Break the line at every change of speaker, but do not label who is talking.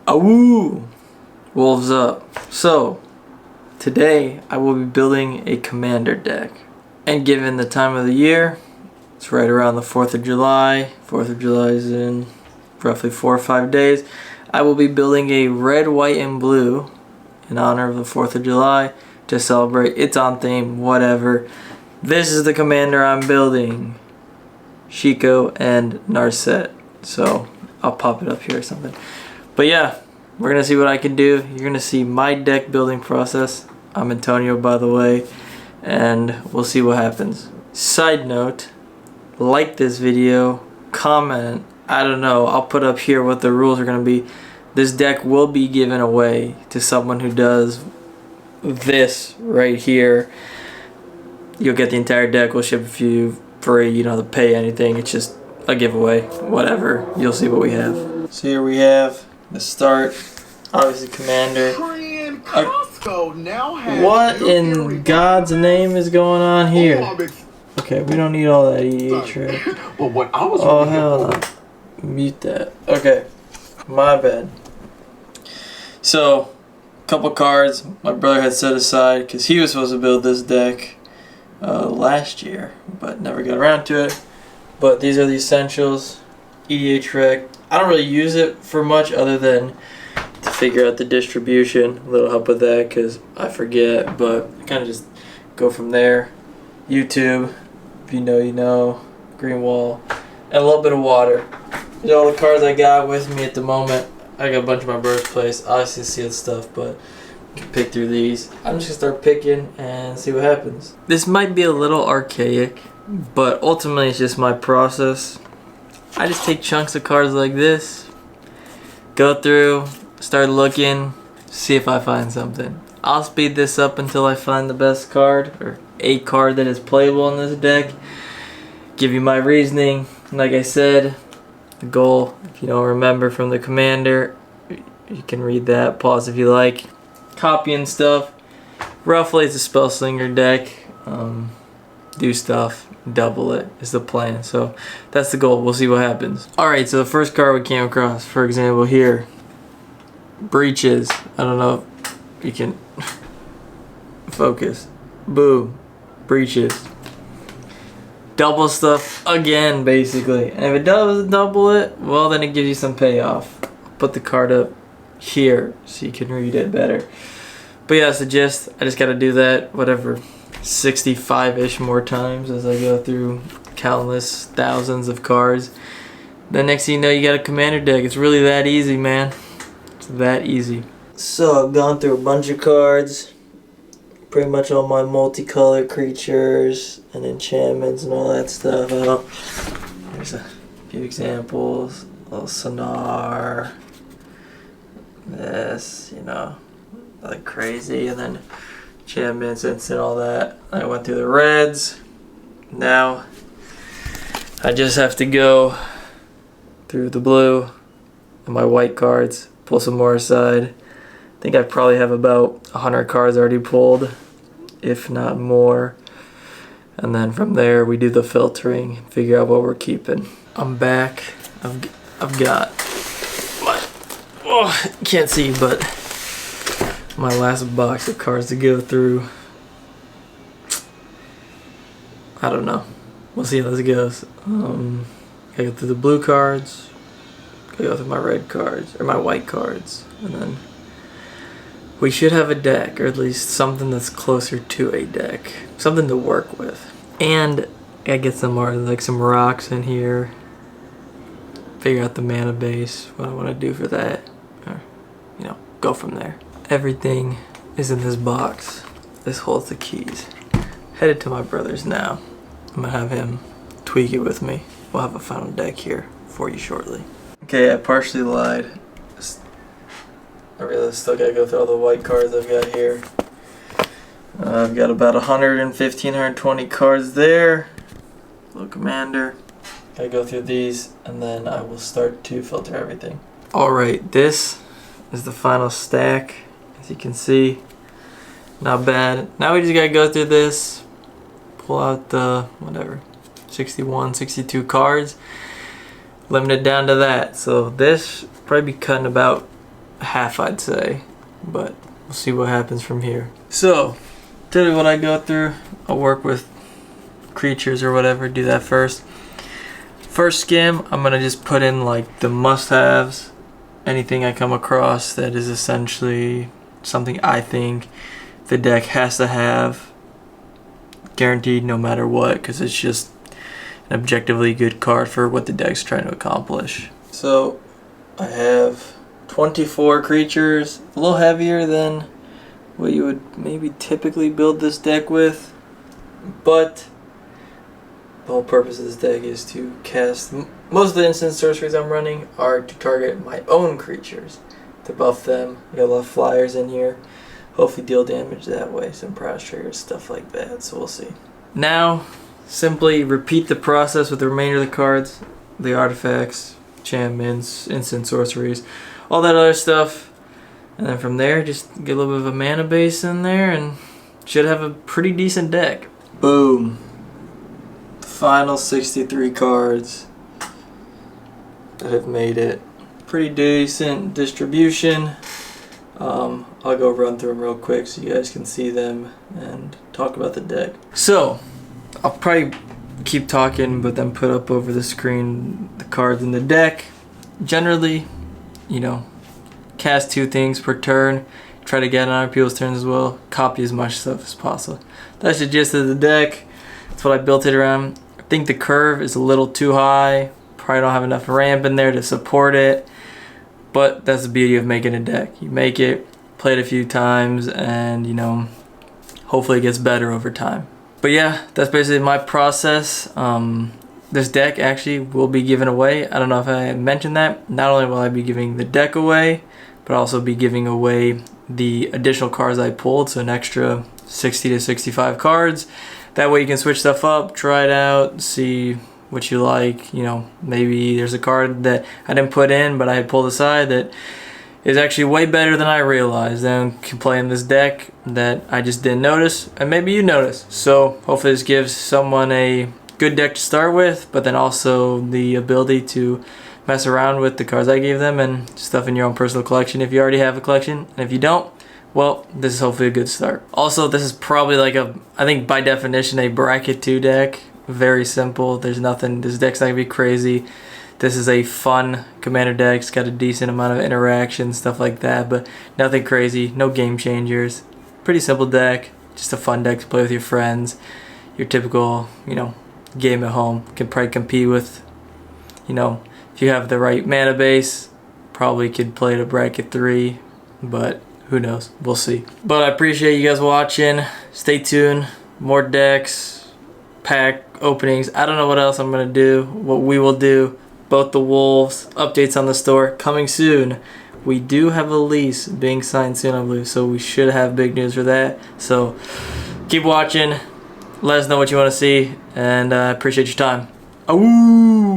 Awoo! Wolves up. So, today I will be building a commander deck. And given the time of the year, it's right around the 4th of July. 4th of July is in roughly 4 or 5 days. I will be building a red, white, and blue in honor of the 4th of July to celebrate. It's on theme, whatever. This is the commander I'm building. Shiko and Narset. So, I'll pop it up here or something. But yeah, we're going to see what I can do. You're going to see my deck building process. I'm Antonio, by the way. And we'll see what happens. Side note, like this video, comment. I don't know, I'll put up here what the rules are going to be. This deck will be given away to someone who does this right here. You'll get the entire deck. We'll ship it for you free. You don't have to pay anything. It's just a giveaway. Whatever. You'll see what we have. So here we have the start. Obviously commander. What in God's name is going on here? Okay, we don't need all that EDH right?
Well, what I was
oh hell no. Mute that. Okay. My bad. So, couple cards my brother had set aside because he was supposed to build this deck last year, but never got around to it. But these are the essentials. EDH rec. I don't really use it for much other than to figure out the distribution. A little help with that because I forget, but I kind of just go from there. YouTube, if you know, you know. Green wall, and a little bit of water. These are all the cards I got with me at the moment. I got a bunch of my brother's place. Obviously sealed stuff, but you can pick through these. I'm just gonna start picking and see what happens. This might be a little archaic, but ultimately it's just my process. I just take chunks of cards like this, go through, start looking, see if I find something. I'll speed this up until I find the best card, or a card that is playable in this deck. Give you my reasoning. Like I said, the goal, if you don't remember from the commander, you can read that, pause if you like. Copying stuff. Roughly it's a spell slinger deck. Do stuff, double it is the plan. So that's the goal. We'll see what happens. Alright, so the first card we came across, for example here, Breaches. I don't know if you can focus. Boom. Breaches. Double stuff again, basically. And if it doesn't double it, well, then it gives you some payoff. Put the card up here so you can read it better. But yeah, that's the gist. I just got to do that, whatever, 65-ish more times as I go through countless thousands of cards. Then next thing you know, you got a commander deck. It's really that easy, man. It's that easy. So I've gone through a bunch of cards. Pretty much all my multicolored creatures and enchantments and all that stuff. There's a few examples. A little Sonar. This, you know, like crazy. And then enchantments, instant, all that. I went through the reds. Now I just have to go through the blue and my white cards. Pull some more aside. I think I probably have about 100 cards already pulled, if not more. And then from there we do the filtering and figure out what we're keeping. I'm back. I've got my, oh, can't see, but my last box of cards to go through. I don't know. We'll see how this goes. Gotta go through the blue cards. Gotta go through my red cards, or my white cards, and then we should have a deck, or at least something that's closer to a deck. Something to work with. And I get some more, like some rocks in here. Figure out the mana base, what I want to do for that. Or, you know, go from there. Everything is in this box. This holds the keys. Headed to my brother's now. I'm going to have him tweak it with me. We'll have a final deck here for you shortly. Okay, I partially lied. I really still gotta go through all the white cards I've got here. I've got about 115, 120 cards there. Little commander. Gotta go through these and then I will start to filter everything. Alright, this is the final stack. As you can see, not bad. Now we just gotta go through this, pull out the, whatever, 61, 62 cards. Limit it down to that. So this probably be cutting about half, I'd say, but we'll see what happens from here. So, tell you what I go through. I'll work with creatures or whatever, do that first. First skim, I'm gonna just put in like the must-haves, anything I come across that is essentially something I think the deck has to have, guaranteed no matter what, because it's just an objectively good card for what the deck's trying to accomplish. So I have 24 creatures, a little heavier than what you would maybe typically build this deck with, but the whole purpose of this deck is to cast. Most of the instant sorceries I'm running are to target my own creatures, to buff them. I got a lot of flyers in here, hopefully deal damage that way, some prize triggers, stuff like that, so we'll see. Now, simply repeat the process with the remainder of the cards, the artifacts, enchantments, instant sorceries, all that other stuff, and then from there just get a little bit of a mana base in there and should have a pretty decent deck. Boom. Final 63 cards that have made it. Pretty decent distribution. I'll go run through them real quick so you guys can see them and talk about the deck. So, I'll probably keep talking but then put up over the screen the cards in the deck. Generally, you know, cast 2 things per turn. Try to get on other people's turns as well. Copy as much stuff as possible. That's the gist of the deck. That's what I built it around. I think the curve is a little too high. Probably don't have enough ramp in there to support it. But that's the beauty of making a deck. You make it, play it a few times, and you know, hopefully it gets better over time. But yeah, that's basically my process. This deck actually will be given away. I don't know if I mentioned that. Not only will I be giving the deck away, but I'll also be giving away the additional cards I pulled, so an extra 60 to 65 cards. That way you can switch stuff up, try it out, see what you like. You know, maybe there's a card that I didn't put in but I had pulled aside that is actually way better than I realized and can play in this deck that I just didn't notice, and maybe you notice. So hopefully this gives someone a good deck to start with, but then also the ability to mess around with the cards I gave them and stuff in your own personal collection if you already have a collection. And if you don't, well, this is hopefully a good start. Also, this is probably like I think by definition, a bracket 2 deck. Very simple. There's nothing, this deck's not gonna be crazy. This is a fun commander deck. It's got a decent amount of interaction, stuff like that, but nothing crazy, no game changers. Pretty simple deck, just a fun deck to play with your friends. Your typical, you know, game at home. Can probably compete with, you know, if you have the right mana base, probably could play it a bracket 3, but who knows, we'll see. But I appreciate you guys watching. Stay tuned, more decks, pack openings. I don't know what else I'm gonna do, what we will do. Both the Wolves, updates on the store coming soon. We do have a lease being signed soon, I believe, so we should have big news for that. So keep watching, let us know what you want to see, and I appreciate your time. Awoo!